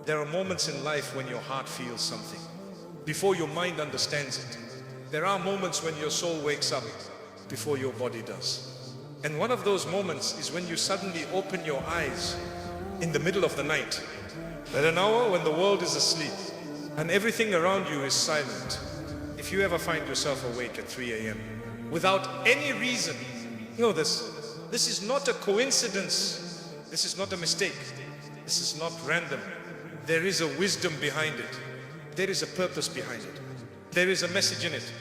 there are moments in life when your heart feels something before your mind understands it. There are moments when your soul wakes up before your body does. And one of those moments is when you suddenly open your eyes in the middle of the night, at an hour when the world is asleep and everything around you is silent. If you ever find yourself awake at 3 a.m. without any reason, know this is not a coincidence, this is not a mistake, this is not random. There is a wisdom behind it, there is a purpose behind it, there is a message in it.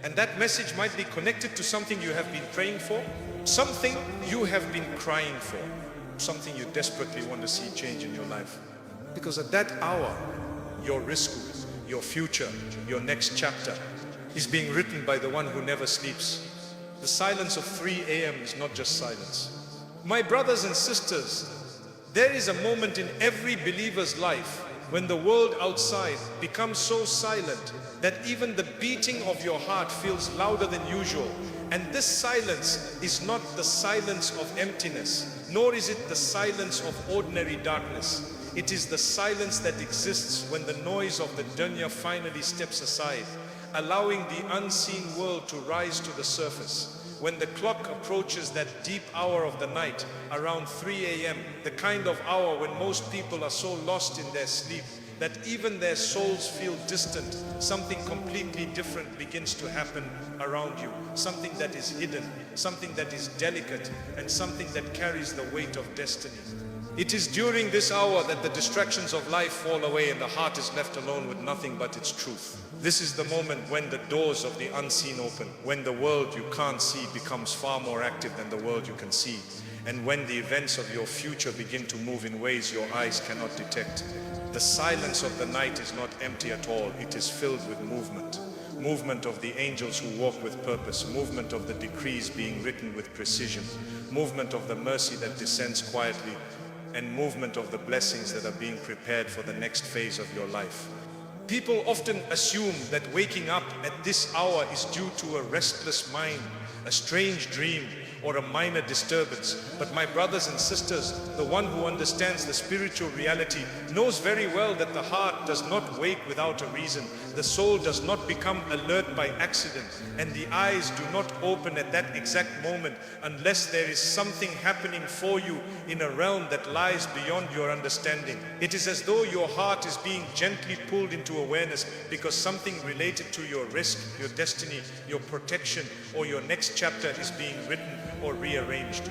And that message might be connected to something you have been praying for, something you have been crying for, something you desperately want to see change in your life. Because at that hour, your rizq, your future, your next chapter is being written by the one who never sleeps. The silence of 3 a.m. is not just silence. My brothers and sisters, there is a moment in every believer's life when the world outside becomes so silent that even the beating of your heart feels louder than usual. And this silence is not the silence of emptiness, nor is it the silence of ordinary darkness. It is the silence that exists when the noise of the dunya finally steps aside, allowing the unseen world to rise to the surface. When the clock approaches that deep hour of the night, around 3 a.m., the kind of hour when most people are so lost in their sleep that even their souls feel distant, something completely different begins to happen around you. Something that is hidden, something that is delicate, and something that carries the weight of destiny. It is during this hour that the distractions of life fall away and the heart is left alone with nothing but its truth. This is the moment when the doors of the unseen open, when the world you can't see becomes far more active than the world you can see, and when the events of your future begin to move in ways your eyes cannot detect. The silence of the night is not empty at all, it is filled with movement. Movement of the angels who walk with purpose, movement of the decrees being written with precision, movement of the mercy that descends quietly, and movement of the blessings that are being prepared for the next phase of your life. People often assume that waking up at this hour is due to a restless mind, a strange dream, or a minor disturbance. But my brothers and sisters, the one who understands the spiritual reality knows very well that the heart does not wake without a reason. The soul does not become alert by accident, and the eyes do not open at that exact moment unless there is something happening for you in a realm that lies beyond your understanding. It is as though your heart is being gently pulled into awareness because something related to your rizq, your destiny, your protection, or your next chapter is being written or rearranged.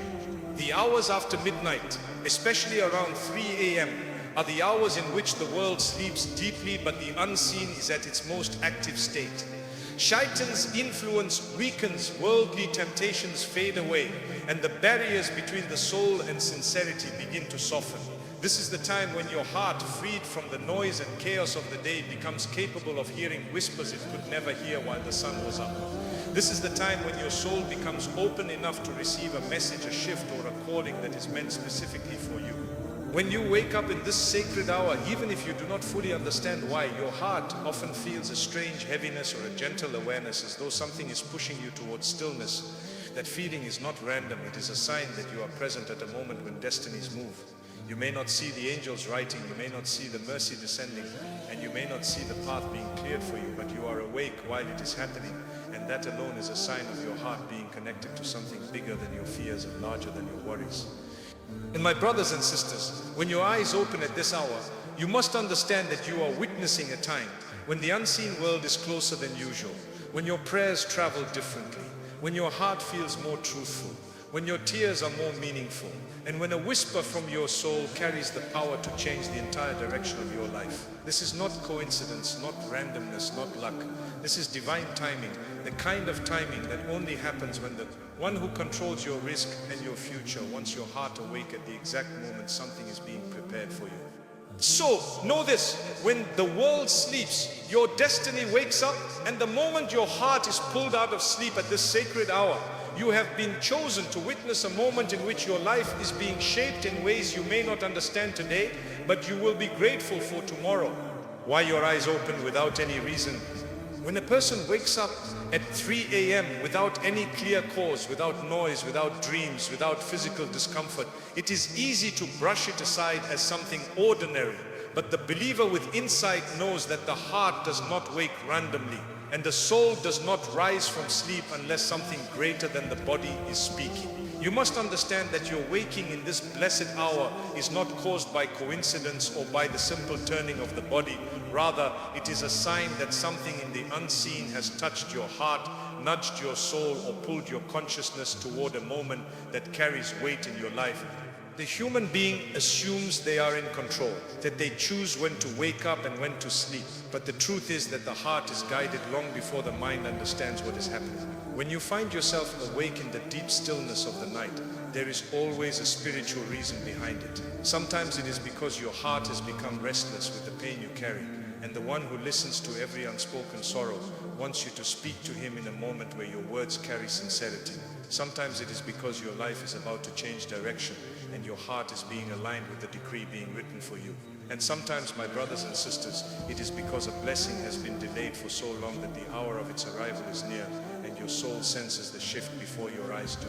The hours after midnight, especially around 3 a.m., are the hours in which the world sleeps deeply but the unseen is at its most active state. Shaitan's influence weakens, worldly temptations fade away, and the barriers between the soul and sincerity begin to soften. This is the time when your heart, freed from the noise and chaos of the day, becomes capable of hearing whispers it could never hear while the sun was up. This is the time when your soul becomes open enough to receive a message, a shift, or a calling that is meant specifically for you. When you wake up in this sacred hour, even if you do not fully understand why, your heart often feels a strange heaviness or a gentle awareness, as though something is pushing you towards stillness. That feeling is not random, it is a sign that you are present at a moment when destinies move. You may not see the angels writing, you may not see the mercy descending, and you may not see the path being cleared for you, but you are awake while it is happening, and that alone is a sign of your heart being connected to something bigger than your fears and larger than your worries. And my brothers and sisters, when your eyes open at this hour, you must understand that you are witnessing a time when the unseen world is closer than usual, when your prayers travel differently, when your heart feels more truthful, when your tears are more meaningful, and when a whisper from your soul carries the power to change the entire direction of your life. This is not coincidence, not randomness, not luck. This is divine timing, the kind of timing that only happens when the one who controls your rizq and your future wants your heart awake at the exact moment something is being prepared for you. So, know this, when the world sleeps, your destiny wakes up, and the moment your heart is pulled out of sleep at this sacred hour, you have been chosen to witness a moment in which your life is being shaped in ways you may not understand today, but you will be grateful for tomorrow. Why your eyes open without any reason? When a person wakes up at 3 a.m. without any clear cause, without noise, without dreams, without physical discomfort, it is easy to brush it aside as something ordinary. But the believer with insight knows that the heart does not wake randomly, and the soul does not rise from sleep unless something greater than the body is speaking. You must understand that your waking in this blessed hour is not caused by coincidence or by the simple turning of the body. Rather, it is a sign that something in the unseen has touched your heart, nudged your soul, or pulled your consciousness toward a moment that carries weight in your life. The human being assumes they are in control, that they choose when to wake up and when to sleep. But the truth is that the heart is guided long before the mind understands what is happening. When you find yourself awake in the deep stillness of the night, there is always a spiritual reason behind it. Sometimes it is because your heart has become restless with the pain you carry, and the one who listens to every unspoken sorrow wants you to speak to him in a moment where your words carry sincerity. Sometimes it is because your life is about to change direction and your heart is being aligned with the decree being written for you. And sometimes, my brothers and sisters, it is because a blessing has been delayed for so long that the hour of its arrival is near and your soul senses the shift before your eyes do.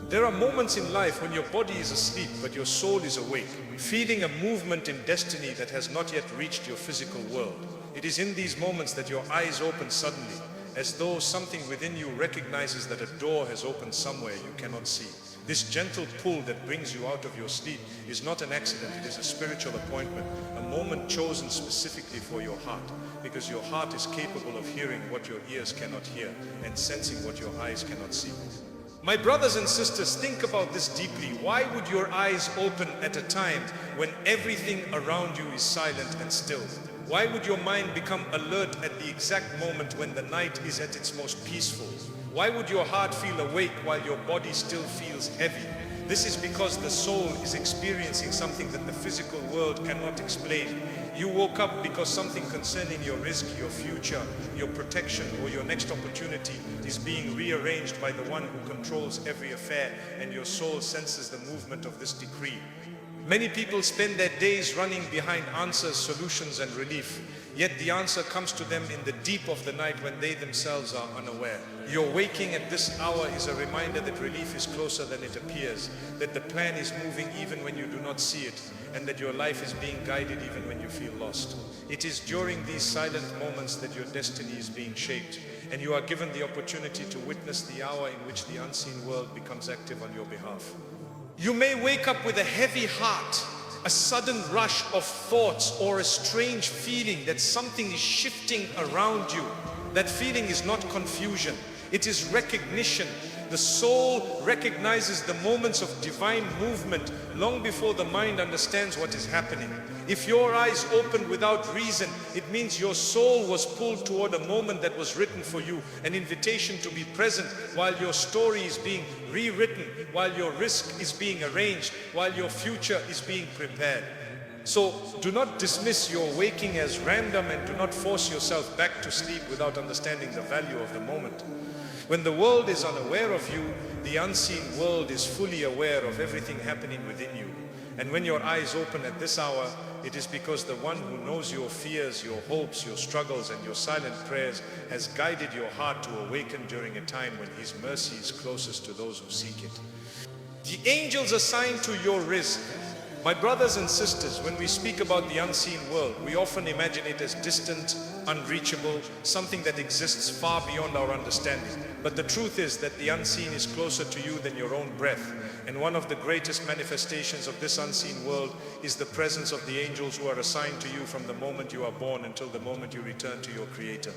There are moments in life when your body is asleep but your soul is awake, feeling a movement in destiny that has not yet reached your physical world. It is in these moments that your eyes open suddenly, as though something within you recognizes that a door has opened somewhere you cannot see. This gentle pull that brings you out of your sleep is not an accident, it is a spiritual appointment, a moment chosen specifically for your heart, because your heart is capable of hearing what your ears cannot hear and sensing what your eyes cannot see. My brothers and sisters, think about this deeply. Why would your eyes open at a time when everything around you is silent and still? Why would your mind become alert at the exact moment when the night is at its most peaceful? Why would your heart feel awake while your body still feels heavy? This is because the soul is experiencing something that the physical world cannot explain. You woke up because something concerning your rizq, your future, your protection, or your next opportunity is being rearranged by the one who controls every affair, and your soul senses the movement of this decree. Many people spend their days running behind answers, solutions, and relief. Yet the answer comes to them in the deep of the night when they themselves are unaware. Your waking at this hour is a reminder that relief is closer than it appears, that the plan is moving even when you do not see it, and that your life is being guided even when you feel lost. It is during these silent moments that your destiny is being shaped, and you are given the opportunity to witness the hour in which the unseen world becomes active on your behalf. You may wake up with a heavy heart, a sudden rush of thoughts, or a strange feeling that something is shifting around you. That feeling is not confusion, it is recognition. The soul recognizes the moments of divine movement long before the mind understands what is happening. If your eyes opened without reason, it means your soul was pulled toward a moment that was written for you, an invitation to be present while your story is being rewritten, while your rizq is being arranged, while your future is being prepared. So do not dismiss your waking as random, and do not force yourself back to sleep without understanding the value of the moment. When the world is unaware of you, the unseen world is fully aware of everything happening within you. And when your eyes open at this hour, it is because the one who knows your fears, your hopes, your struggles, and your silent prayers has guided your heart to awaken during a time when His mercy is closest to those who seek it. The angels assigned to your rizq. My brothers and sisters, when we speak about the unseen world, we often imagine it as distant, unreachable, something that exists far beyond our understanding. But the truth is that the unseen is closer to you than your own breath. And one of the greatest manifestations of this unseen world is the presence of the angels who are assigned to you from the moment you are born until the moment you return to your Creator.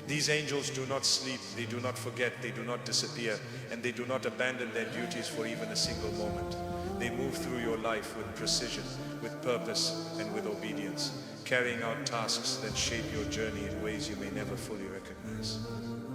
These angels do not sleep, they do not forget, they do not disappear, and they do not abandon their duties for even a single moment. They move through your life with precision, with purpose, and with obedience, carrying out tasks that shape your journey in ways you may never fully recognize.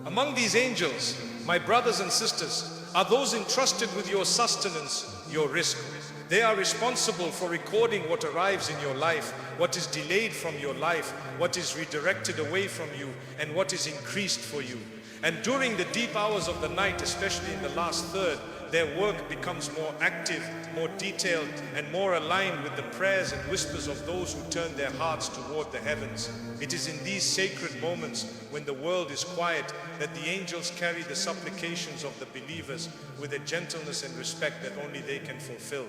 Among these angels, my brothers and sisters, are those entrusted with your sustenance, your rizq. They are responsible for recording what arrives in your life, what is delayed from your life, what is redirected away from you, and what is increased for you. And during the deep hours of the night, especially in the last third, their work becomes more active, more detailed, and more aligned with the prayers and whispers of those who turn their hearts toward the heavens. It is in these sacred moments, when the world is quiet, that the angels carry the supplications of the believers with a gentleness and respect that only they can fulfill.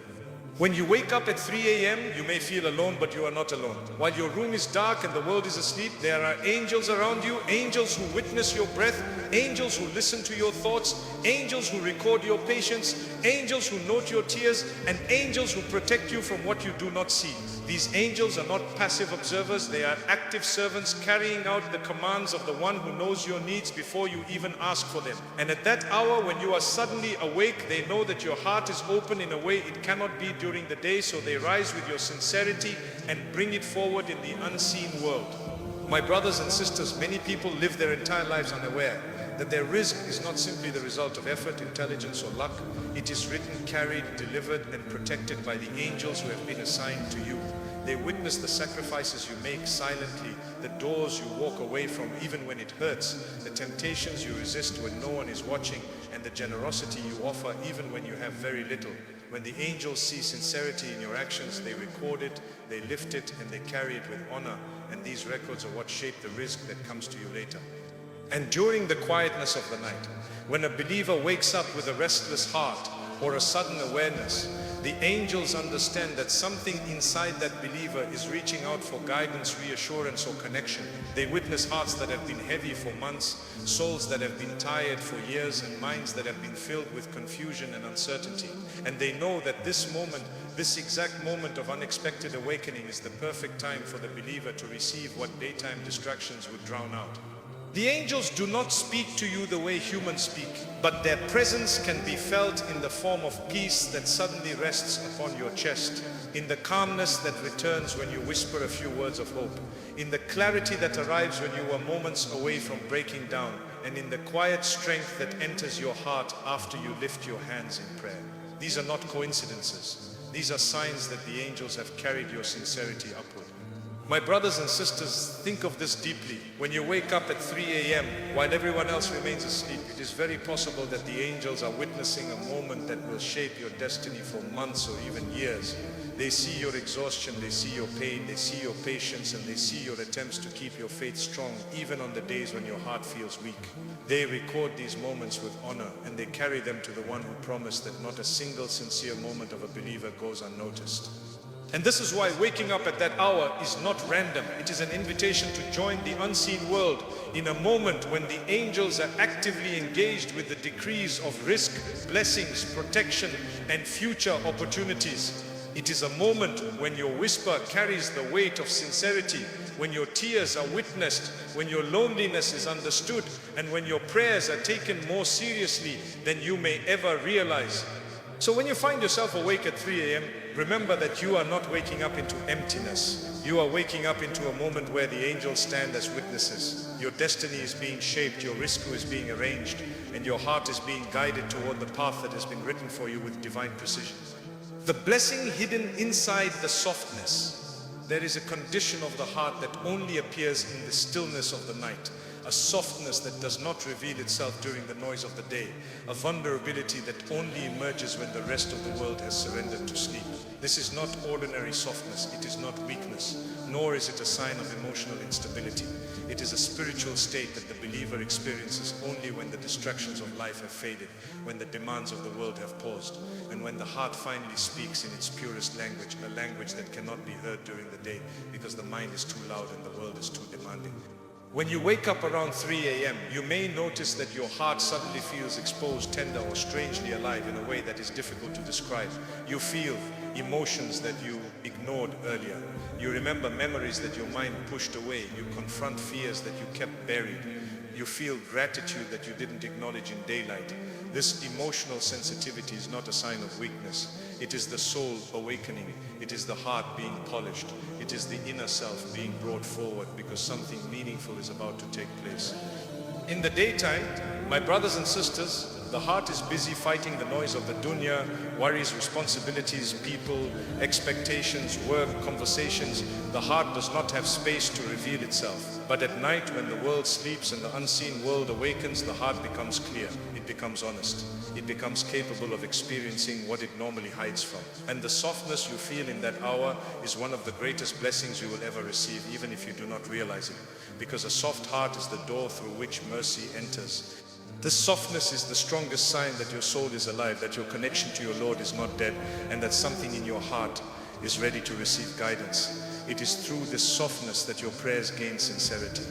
When you wake up at 3 a.m., you may feel alone, but you are not alone. While your room is dark and the world is asleep, there are angels around you, angels who witness your breath, angels who listen to your thoughts, angels who record your patience, angels who note your tears, and angels who protect you from what you do not see. These angels are not passive observers, they are active servants carrying out the commands of the one who knows your needs before you even ask for them. And at that hour, when you are suddenly awake, they know that your heart is open in a way it cannot be during the day, so they rise with your sincerity and bring it forward in the unseen world. My brothers and sisters, many people live their entire lives unaware that their rizq is not simply the result of effort, intelligence or luck. It is written, carried, delivered and protected by the angels who have been assigned to you. They witness the sacrifices you make silently, the doors you walk away from even when it hurts, the temptations you resist when no one is watching, and the generosity you offer even when you have very little. When the angels see sincerity in your actions, they record it, they lift it, and they carry it with honor. And these records are what shape the rizq that comes to you later. And during the quietness of the night, when a believer wakes up with a restless heart or a sudden awareness, the angels understand that something inside that believer is reaching out for guidance, reassurance or connection. They witness hearts that have been heavy for months, souls that have been tired for years, and minds that have been filled with confusion and uncertainty. And they know that this moment, this exact moment of unexpected awakening, is the perfect time for the believer to receive what daytime distractions would drown out. The angels do not speak to you the way humans speak, but their presence can be felt in the form of peace that suddenly rests upon your chest, in the calmness that returns when you whisper a few words of hope, in the clarity that arrives when you are moments away from breaking down, and in the quiet strength that enters your heart after you lift your hands in prayer. These are not coincidences. These are signs that the angels have carried your sincerity upward. My brothers and sisters, think of this deeply. When you wake up at 3 a.m. while everyone else remains asleep, it is very possible that the angels are witnessing a moment that will shape your destiny for months or even years. They see your exhaustion, they see your pain, they see your patience, and they see your attempts to keep your faith strong, even on the days when your heart feels weak. They record these moments with honor, and they carry them to the one who promised that not a single sincere moment of a believer goes unnoticed. And this is why waking up at that hour is not random. It is an invitation to join the unseen world in a moment when the angels are actively engaged with the decrees of rizq, blessings, protection, and future opportunities. It is a moment when your whisper carries the weight of sincerity, when your tears are witnessed, when your loneliness is understood, and when your prayers are taken more seriously than you may ever realize. So when you find yourself awake at 3 a.m., remember that you are not waking up into emptiness. You are waking up into a moment where the angels stand as witnesses. Your destiny is being shaped, your rizq is being arranged, and your heart is being guided toward the path that has been written for you with divine precision. The blessing hidden inside the softness. There is a condition of the heart that only appears in the stillness of the night. A softness that does not reveal itself during the noise of the day, a vulnerability that only emerges when the rest of the world has surrendered to sleep. This is not ordinary softness, it is not weakness, nor is it a sign of emotional instability. It is a spiritual state that the believer experiences only when the distractions of life have faded, when the demands of the world have paused, and when the heart finally speaks in its purest language, a language that cannot be heard during the day because the mind is too loud and the world is too demanding. When you wake up around 3 a.m., you may notice that your heart suddenly feels exposed, tender, or strangely alive in a way that is difficult to describe. You feel emotions that you ignored earlier. You remember memories that your mind pushed away. You confront fears that you kept buried. You feel gratitude that you didn't acknowledge in daylight. This emotional sensitivity is not a sign of weakness. It is the soul awakening. It is the heart being polished. It is the inner self being brought forward because something meaningful is about to take place. In the daytime, my brothers and sisters, the heart is busy fighting the noise of the dunya, worries, responsibilities, people, expectations, work, conversations. The heart does not have space to reveal itself. But at night, when the world sleeps and the unseen world awakens, the heart becomes clear. It becomes honest. It becomes capable of experiencing what it normally hides from. And the softness you feel in that hour is one of the greatest blessings you will ever receive, even if you do not realize it. Because a soft heart is the door through which mercy enters. This softness is the strongest sign that your soul is alive, that your connection to your Lord is not dead, and that something in your heart is ready to receive guidance. It is through this softness that your prayers gain sincerity.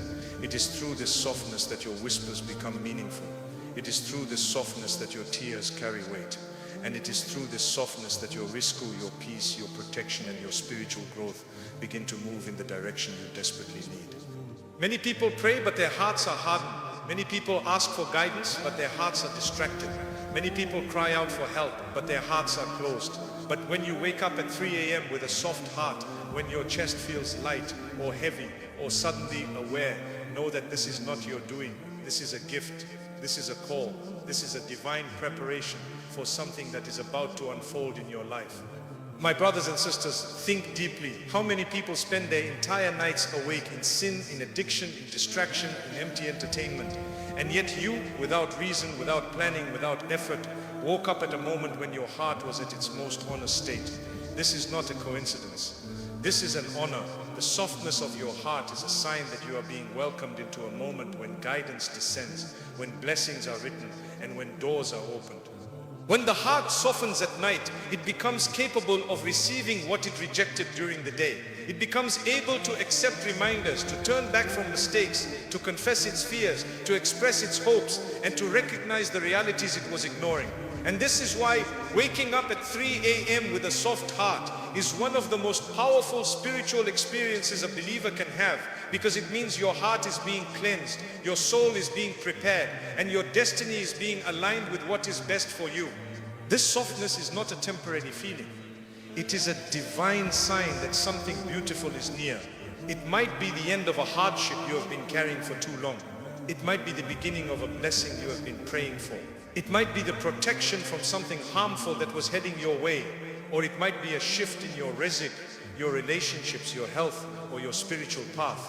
It is through this softness that your whispers become meaningful. It is through this softness that your tears carry weight. And it is through this softness that your rizq, your peace, your protection, and your spiritual growth begin to move in the direction you desperately need. Many people pray, but their hearts are hardened. Many people ask for guidance, but their hearts are distracted. Many people cry out for help, but their hearts are closed. But when you wake up at 3 a.m. with a soft heart, when your chest feels light or heavy or suddenly aware, know that this is not your doing. This is a gift. This is a call. This is a divine preparation for something that is about to unfold in your life. My brothers and sisters, think deeply. How many people spend their entire nights awake in sin, in addiction, in distraction, in empty entertainment? And yet you, without reason, without planning, without effort, woke up at a moment when your heart was at its most honest state. This is not a coincidence. This is an honor. The softness of your heart is a sign that you are being welcomed into a moment when guidance descends, when blessings are written, and when doors are opened. When the heart softens at night, it becomes capable of receiving what it rejected during the day. It becomes able to accept reminders, to turn back from mistakes, to confess its fears, to express its hopes, and to recognize the realities it was ignoring. And this is why waking up at 3 a.m. with a soft heart is one of the most powerful spiritual experiences a believer can have, because it means your heart is being cleansed, your soul is being prepared, and your destiny is being aligned with what is best for you. This softness is not a temporary feeling. It is a divine sign that something beautiful is near. It might be the end of a hardship you have been carrying for too long. It might be the beginning of a blessing you have been praying for. It might be the protection from something harmful that was heading your way. Or it might be a shift in your rizq, your relationships, your health, or your spiritual path.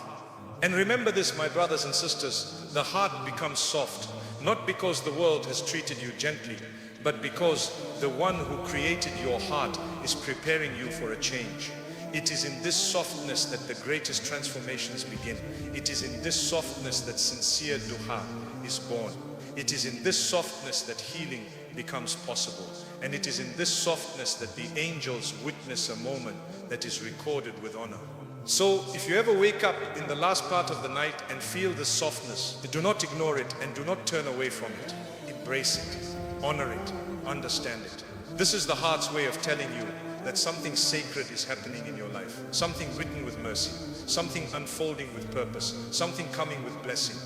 And remember this, my brothers and sisters, the heart becomes soft, not because the world has treated you gently, but because the one who created your heart is preparing you for a change. It is in this softness that the greatest transformations begin. It is in this softness that sincere duha is born. It is in this softness that healing becomes possible. And it is in this softness that the angels witness a moment that is recorded with honor. So if you ever wake up in the last part of the night and feel this softness, do not ignore it and do not turn away from it. Embrace it, honor it, understand it. This is the heart's way of telling you that something sacred is happening in your life. Something written with mercy, something unfolding with purpose, something coming with blessing.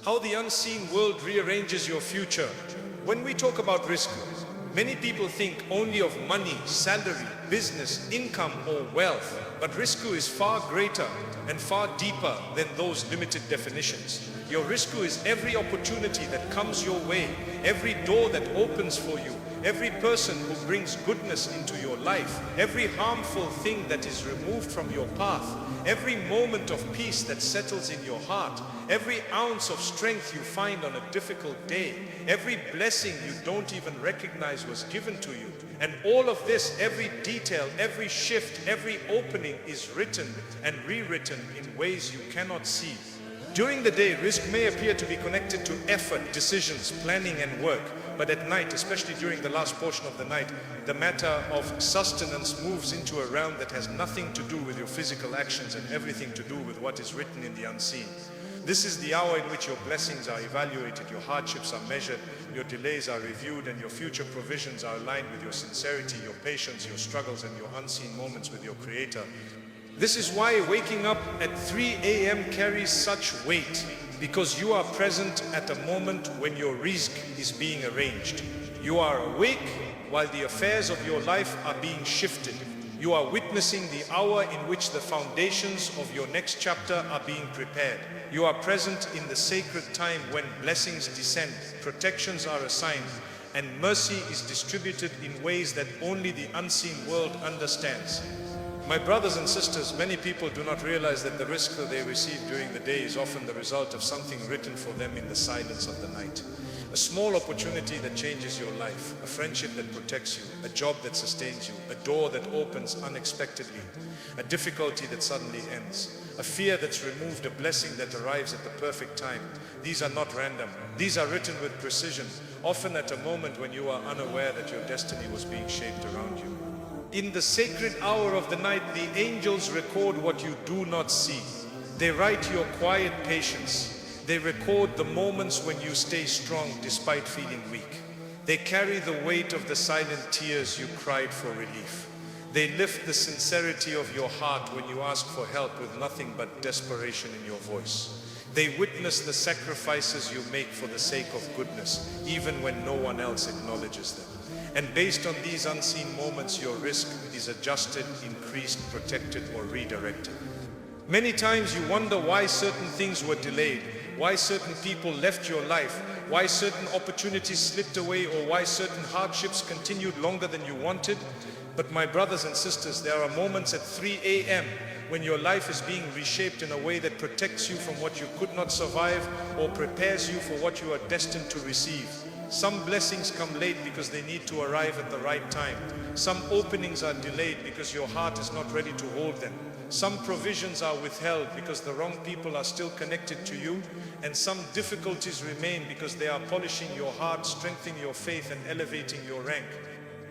How the unseen world rearranges your future. When we talk about rizq, many people think only of money, salary, business, income, or wealth. But rizq is far greater and far deeper than those limited definitions. Your rizq is every opportunity that comes your way, every door that opens for you, every person who brings goodness into your life, every harmful thing that is removed from your path, every moment of peace that settles in your heart, every ounce of strength you find on a difficult day, every blessing you don't even recognize was given to you. And all of this, every detail, every shift, every opening is written and rewritten in ways you cannot see. During the day, rizq may appear to be connected to effort, decisions, planning and work. But at night, especially during the last portion of the night, the matter of sustenance moves into a realm that has nothing to do with your physical actions and everything to do with what is written in the unseen. This is the hour in which your blessings are evaluated, your hardships are measured, your delays are reviewed, and your future provisions are aligned with your sincerity, your patience, your struggles, and your unseen moments with your Creator. This is why waking up at 3 a.m. carries such weight, because you are present at a moment when your rizq is being arranged. You are awake while the affairs of your life are being shifted. You are witnessing the hour in which the foundations of your next chapter are being prepared. You are present in the sacred time when blessings descend, protections are assigned, and mercy is distributed in ways that only the unseen world understands. My brothers and sisters, many people do not realize that the rizq that they receive during the day is often the result of something written for them in the silence of the night. A small opportunity that changes your life, a friendship that protects you, a job that sustains you, a door that opens unexpectedly, a difficulty that suddenly ends, a fear that's removed, a blessing that arrives at the perfect time. These are not random. These are written with precision, often at a moment when you are unaware that your destiny was being shaped around you. In the sacred hour of the night, the angels record what you do not see. They write your quiet patience. They record the moments when you stay strong despite feeling weak. They carry the weight of the silent tears you cried for relief. They lift the sincerity of your heart when you ask for help with nothing but desperation in your voice. They witness the sacrifices you make for the sake of goodness, even when no one else acknowledges them. And based on these unseen moments, your risk is adjusted, increased, protected, or redirected. Many times you wonder why certain things were delayed, why certain people left your life, why certain opportunities slipped away, or why certain hardships continued longer than you wanted. But my brothers and sisters, there are moments at 3 a.m. when your life is being reshaped in a way that protects you from what you could not survive or prepares you for what you are destined to receive. Some blessings come late because they need to arrive at the right time. Some openings are delayed because your heart is not ready to hold them. Some provisions are withheld because the wrong people are still connected to you. And some difficulties remain because they are polishing your heart, strengthening your faith, and elevating your rank.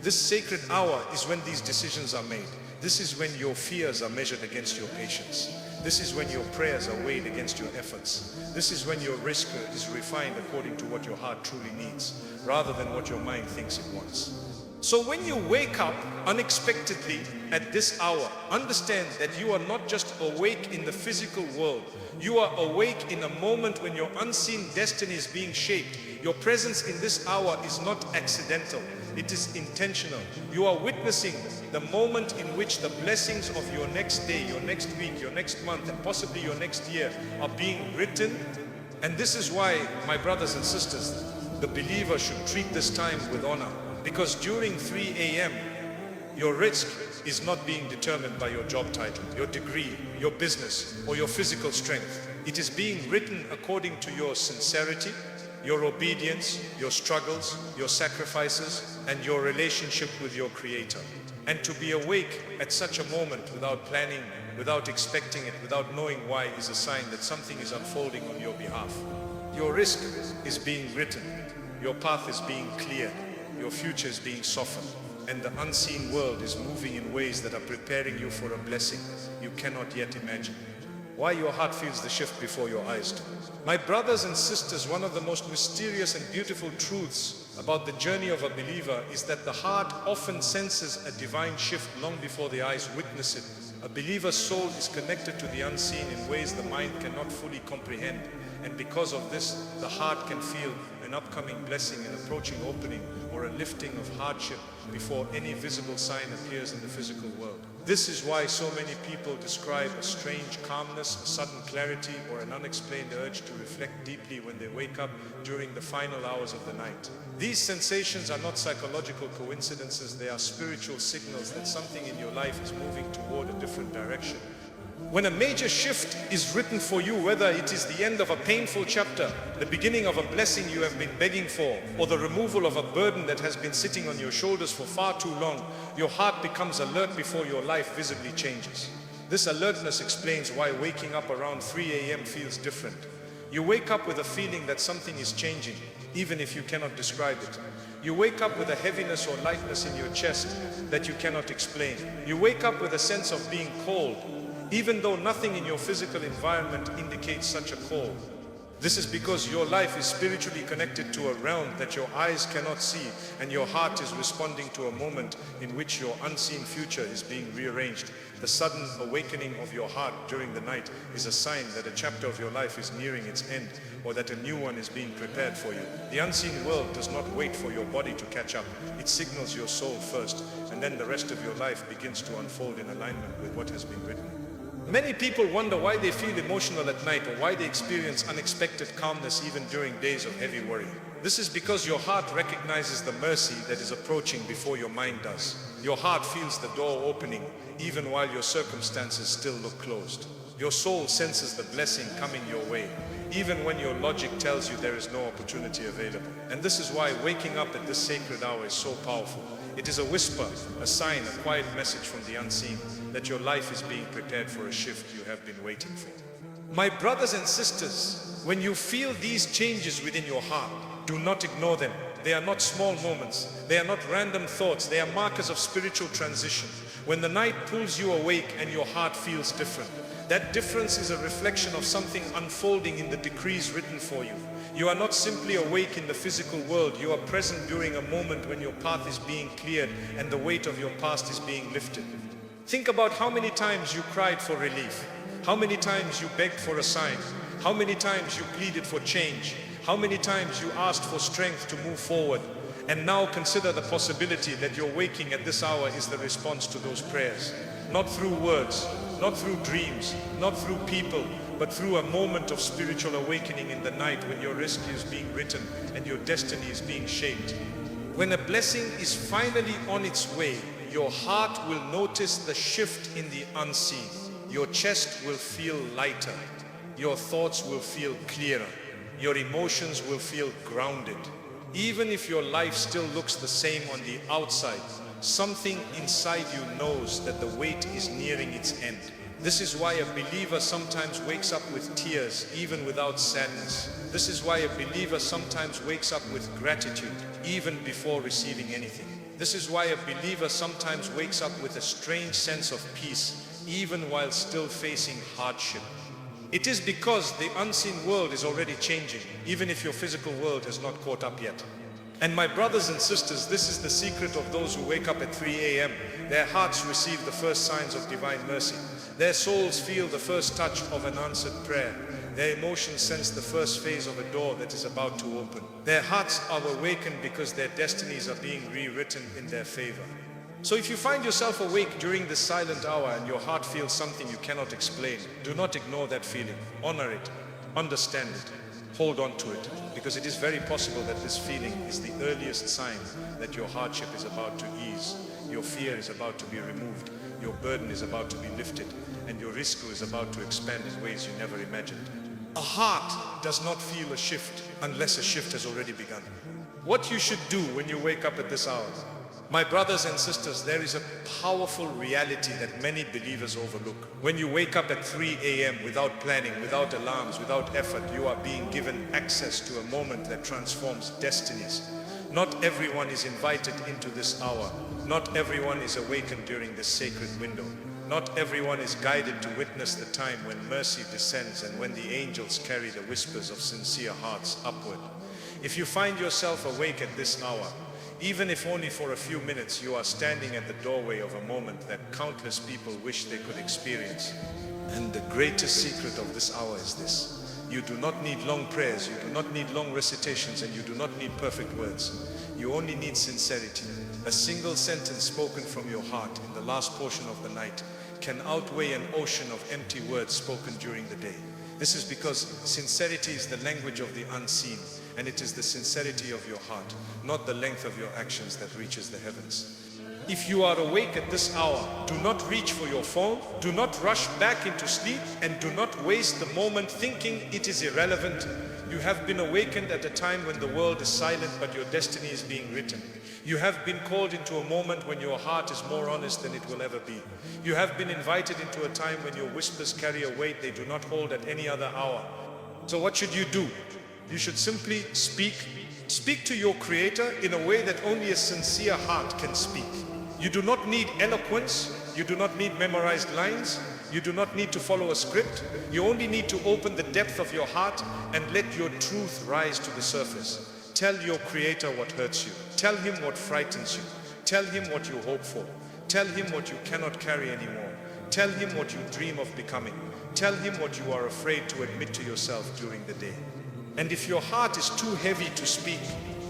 This sacred hour is when these decisions are made. This is when your fears are measured against your patience. This is when your prayers are weighed against your efforts. This is when your risk is refined according to what your heart truly needs, rather than what your mind thinks it wants. So when you wake up unexpectedly at this hour, understand that you are not just awake in the physical world. You are awake in a moment when your unseen destiny is being shaped. Your presence in this hour is not accidental. It is intentional. You are witnessing the moment in which the blessings of your next day, your next week, your next month, and possibly your next year are being written. And this is why, my brothers and sisters, the believer should treat this time with honor. Because during 3 a.m., your rizq is not being determined by your job title, your degree, your business, or your physical strength. It is being written according to your sincerity, your obedience, your struggles, your sacrifices, and your relationship with your Creator. And to be awake at such a moment without planning, without expecting it, without knowing why, is a sign that something is unfolding on your behalf. Your rizq is being written, your path is being cleared, your future is being softened, and the unseen world is moving in ways that are preparing you for a blessing you cannot yet imagine. Why your heart feels the shift before your eyes do. My brothers and sisters, one of the most mysterious and beautiful truths about the journey of a believer is that the heart often senses a divine shift long before the eyes witness it. A believer's soul is connected to the unseen in ways the mind cannot fully comprehend. And because of this, the heart can feel an upcoming blessing, an approaching opening, or a lifting of hardship before any visible sign appears in the physical world. This is why so many people describe a strange calmness, a sudden clarity, or an unexplained urge to reflect deeply when they wake up during the final hours of the night. These sensations are not psychological coincidences, they are spiritual signals that something in your life is moving toward a different direction. When a major shift is written for you, whether it is the end of a painful chapter, the beginning of a blessing you have been begging for, or the removal of a burden that has been sitting on your shoulders for far too long, your heart becomes alert before your life visibly changes. This alertness explains why waking up around 3 a.m. feels different. You wake up with a feeling that something is changing, even if you cannot describe it. You wake up with a heaviness or lightness in your chest that you cannot explain. You wake up with a sense of being called, even though nothing in your physical environment indicates such a call. This is because your life is spiritually connected to a realm that your eyes cannot see, and your heart is responding to a moment in which your unseen future is being rearranged. The sudden awakening of your heart during the night is a sign that a chapter of your life is nearing its end, or that a new one is being prepared for you. The unseen world does not wait for your body to catch up. It signals your soul first, and then the rest of your life begins to unfold in alignment with what has been written. Many people wonder why they feel emotional at night, or why they experience unexpected calmness even during days of heavy worry. This is because your heart recognizes the mercy that is approaching before your mind does. Your heart feels the door opening even while your circumstances still look closed. Your soul senses the blessing coming your way, even when your logic tells you there is no opportunity available. And this is why waking up at this sacred hour is so powerful. It is a whisper, a sign, a quiet message from the unseen that your life is being prepared for a shift you have been waiting for. My brothers and sisters, when you feel these changes within your heart, do not ignore them. They are not small moments. They are not random thoughts. They are markers of spiritual transition. When the night pulls you awake and your heart feels different, that difference is a reflection of something unfolding in the decrees written for you. You are not simply awake in the physical world. You are present during a moment when your path is being cleared and the weight of your past is being lifted. Think about how many times you cried for relief, how many times you begged for a sign, how many times you pleaded for change, how many times you asked for strength to move forward. And now consider the possibility that your waking at this hour is the response to those prayers. Not through words, not through dreams, not through people, but through a moment of spiritual awakening in the night when your Rizq is being written and your destiny is being shaped. When a blessing is finally on its way, your heart will notice the shift in the unseen. Your chest will feel lighter. Your thoughts will feel clearer. Your emotions will feel grounded. Even if your life still looks the same on the outside, something inside you knows that the wait is nearing its end. This is why a believer sometimes wakes up with tears even without sadness. This is why a believer sometimes wakes up with gratitude even before receiving anything. This is why a believer sometimes wakes up with a strange sense of peace even while still facing hardship. It is because the unseen world is already changing, even if your physical world has not caught up yet. And my brothers and sisters, this is the secret of those who wake up at 3 a.m. Their hearts receive the first signs of divine mercy. Their souls feel the first touch of an answered prayer. Their emotions sense the first phase of a door that is about to open. Their hearts are awakened because their destinies are being rewritten in their favor. So if you find yourself awake during this silent hour and your heart feels something you cannot explain, do not ignore that feeling. Honor it, understand it, hold on to it, because it is very possible that this feeling is the earliest sign that your hardship is about to ease, your fear is about to be removed, your burden is about to be lifted, and your rizq is about to expand in ways you never imagined. A heart does not feel a shift unless a shift has already begun. What you should do when you wake up at this hour, my brothers and sisters, there is a powerful reality that many believers overlook. When you wake up at 3 a.m. without planning, without alarms, without effort, you are being given access to a moment that transforms destinies. Not everyone is invited into this hour. Not everyone is awakened during this sacred window. Not everyone is guided to witness the time when mercy descends and when the angels carry the whispers of sincere hearts upward. If you find yourself awake at this hour, even if only for a few minutes, you are standing at the doorway of a moment that countless people wish they could experience. And the greatest secret of this hour is this: you do not need long prayers, you do not need long recitations, and you do not need perfect words. You only need sincerity. A single sentence spoken from your heart in the last portion of the night can outweigh an ocean of empty words spoken during the day. This is because sincerity is the language of the unseen, and it is the sincerity of your heart, not the length of your actions, that reaches the heavens. If you are awake at this hour, do not reach for your phone, do not rush back into sleep, and do not waste the moment thinking it is irrelevant. You have been awakened at a time when the world is silent, but your destiny is being written. You have been called into a moment when your heart is more honest than it will ever be. You have been invited into a time when your whispers carry a weight they do not hold at any other hour. So what should you do? You should simply speak to your Creator in a way that only a sincere heart can speak. You do not need eloquence, you do not need memorized lines, you do not need to follow a script. You only need to open the depth of your heart and let your truth rise to the surface. Tell your Creator what hurts you. Tell Him what frightens you. Tell Him what you hope for. Tell Him what you cannot carry anymore. Tell Him what you dream of becoming. Tell Him what you are afraid to admit to yourself during the day. And if your heart is too heavy to speak,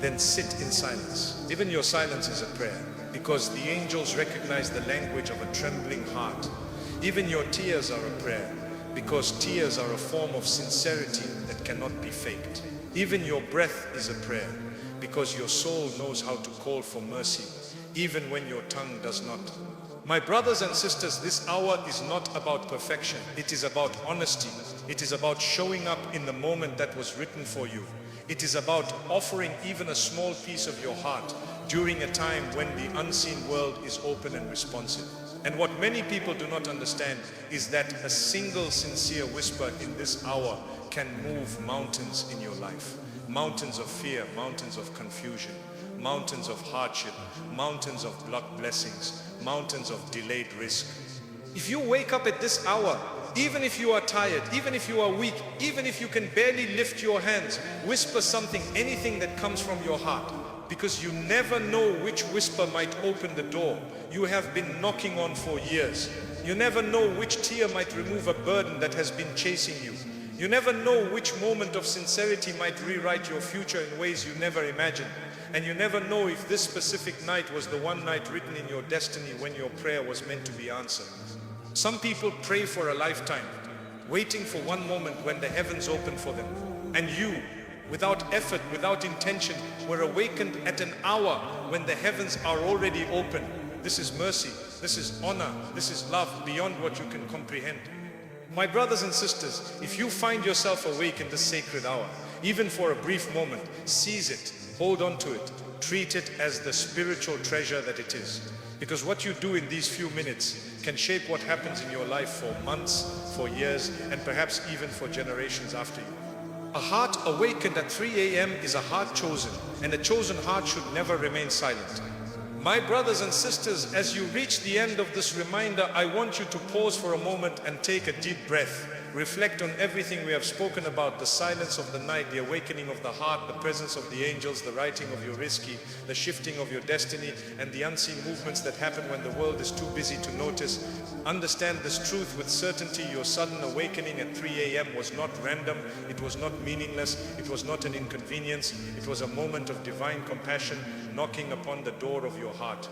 then sit in silence. Even your silence is a prayer, because the angels recognize the language of a trembling heart. Even your tears are a prayer, because tears are a form of sincerity that cannot be faked. Even your breath is a prayer, because your soul knows how to call for mercy, even when your tongue does not. My brothers and sisters, this hour is not about perfection. It is about honesty. It is about showing up in the moment that was written for you. It is about offering even a small piece of your heart during a time when the unseen world is open and responsive. And what many people do not understand is that a single sincere whisper in this hour can move mountains in your life. Mountains of fear, mountains of confusion, mountains of hardship, mountains of blocked blessings, mountains of delayed risk. If you wake up at this hour, even if you are tired, even if you are weak, even if you can barely lift your hands, whisper something, anything that comes from your heart. Because you never know which whisper might open the door you have been knocking on for years. You never know which tear might remove a burden that has been chasing you. You never know which moment of sincerity might rewrite your future in ways you never imagined. And you never know if this specific night was the one night written in your destiny when your prayer was meant to be answered. Some people pray for a lifetime, waiting for one moment when the heavens open for them. And you, without effort, without intention, were awakened at an hour when the heavens are already open. This is mercy, this is honor, this is love beyond what you can comprehend. My brothers and sisters, if you find yourself awake in this sacred hour, even for a brief moment, seize it, hold on to it, treat it as the spiritual treasure that it is. Because what you do in these few minutes can shape what happens in your life for months, for years, and perhaps even for generations after you. A heart awakened at 3 a.m. is a heart chosen, and a chosen heart should never remain silent. My brothers and sisters, as you reach the end of this reminder, I want you to pause for a moment and take a deep breath. Reflect on everything we have spoken about: the silence of the night, the awakening of the heart, the presence of the angels, the writing of your Rizq, the shifting of your destiny, and the unseen movements that happen when the world is too busy to notice. Understand this truth with certainty: your sudden awakening at 3 a.m. was not random, it was not meaningless, it was not an inconvenience, it was a moment of divine compassion knocking upon the door of your heart.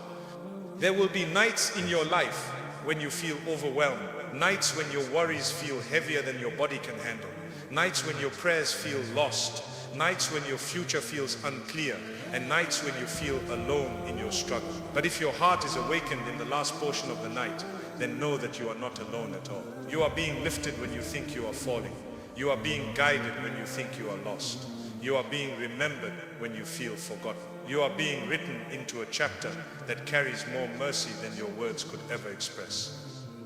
There will be nights in your life when you feel overwhelmed, nights when your worries feel heavier than your body can handle, nights when your prayers feel lost, nights when your future feels unclear, and nights when you feel alone in your struggle. But if your heart is awakened in the last portion of the night, then know that you are not alone at all. You are being lifted when you think you are falling. You are being guided when you think you are lost. You are being remembered when you feel forgotten. You are being written into a chapter that carries more mercy than your words could ever express.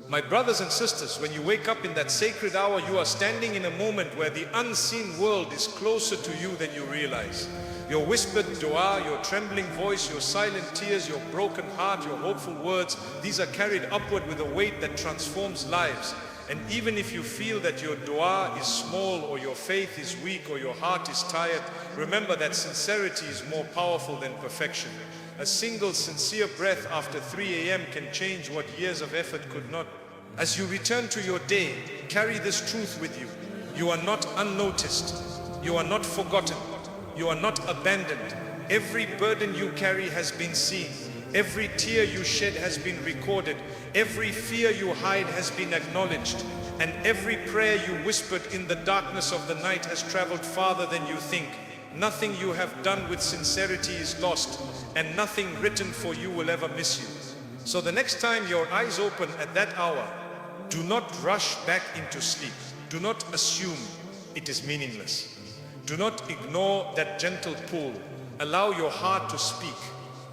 My brothers and sisters, when you wake up in that sacred hour, you are standing in a moment where the unseen world is closer to you than you realize. Your whispered dua, your trembling voice, your silent tears, your broken heart, your hopeful words, these are carried upward with a weight that transforms lives. And even if you feel that your dua is small, or your faith is weak, or your heart is tired, remember that sincerity is more powerful than perfection. A single sincere breath after 3 a.m. can change what years of effort could not. As you return to your day, carry this truth with you. You are not unnoticed. You are not forgotten. You are not abandoned. Every burden you carry has been seen. Every tear you shed has been recorded. Every fear you hide has been acknowledged. And every prayer you whispered in the darkness of the night has traveled farther than you think. Nothing you have done with sincerity is lost, and nothing written for you will ever miss you. So the next time your eyes open at that hour, do not rush back into sleep. Do not assume it is meaningless. Do not ignore that gentle pull. Allow your heart to speak.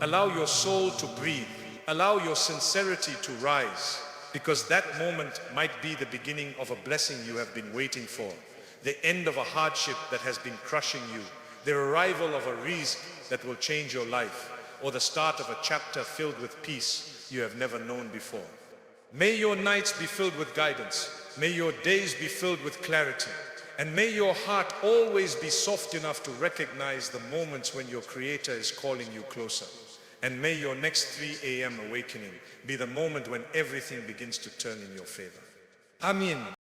Allow your soul to breathe. Allow your sincerity to rise, because that moment might be the beginning of a blessing you have been waiting for, the end of a hardship that has been crushing you, the arrival of a Rizq that will change your life, or the start of a chapter filled with peace you have never known before. May your nights be filled with guidance. May your days be filled with clarity. And may your heart always be soft enough to recognize the moments when your Creator is calling you closer. And may your next 3 a.m. awakening be the moment when everything begins to turn in your favor. Ameen.